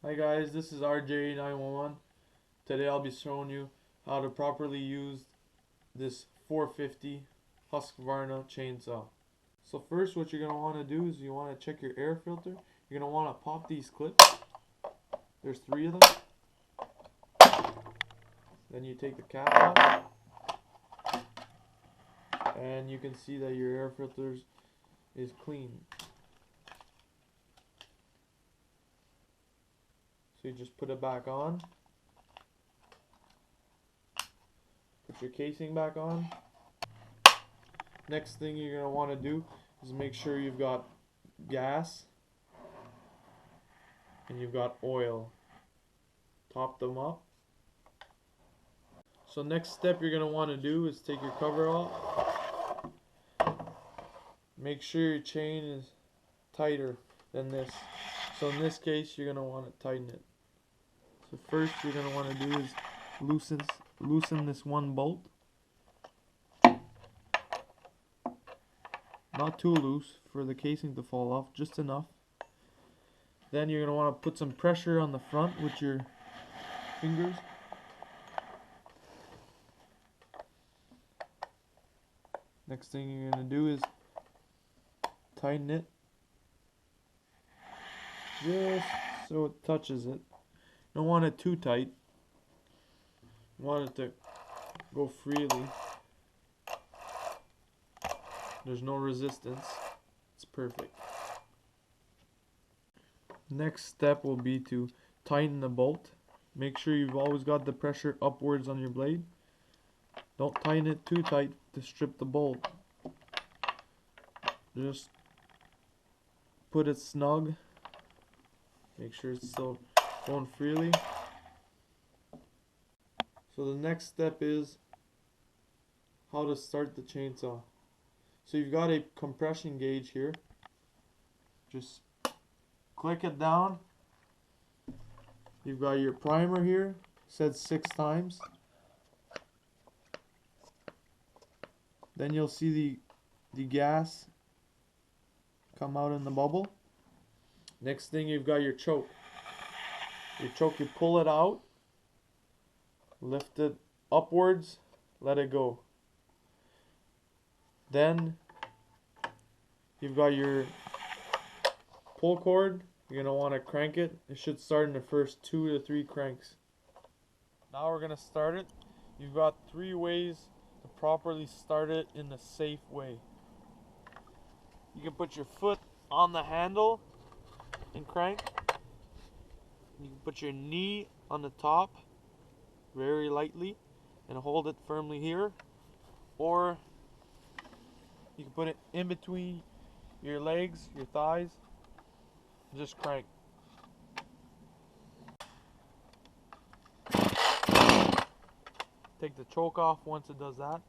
Hi guys, this is RJ911. Today I'll be showing you how to properly use this 450 Husqvarna chainsaw. So first what you're going to want to do is you want to check your air filter. You're going to want to pop these clips. There's 3 of them. Then you take the cap off. And you can see that your air filter is clean. So you just put it back on. Put your casing back on. Next thing you're going to want to do is make sure you've got gas and you've got oil. Top them up. So next step you're going to want to do is take your cover off. Make sure your chain is tighter than this. So in this case you're going to want to tighten it. So first you're going to want to do is loosen this one bolt. Not too loose for the casing to fall off, just enough. Then you're going to want to put some pressure on the front with your fingers. Next thing you're going to do is tighten it just so it touches it. You don't want it too tight. You want it to go freely. There's no resistance. It's perfect. Next step will be to tighten the bolt. Make sure you've always got the pressure upwards on your blade. Don't tighten it too tight to strip the bolt. Just put it snug. Make sure it's still going freely. So the next step is how to start the chainsaw. So you've got a compression gauge here. Just click it down. You've got your primer here, set 6 times. Then you'll see the gas come out in the bubble. Next thing you've got your choke. Your choke, you pull it out, lift it upwards, let it go. Then you've got your pull cord. You're going to want to crank it. It should start in the first 2 to 3 cranks. Now we're going to start it. You've got 3 ways to properly start it in a safe way. You can put your foot on the handle and crank. You can put your knee on the top very lightly and hold it firmly here. Or you can put it in between your legs, your thighs, and just crank. Take the choke off once it does that.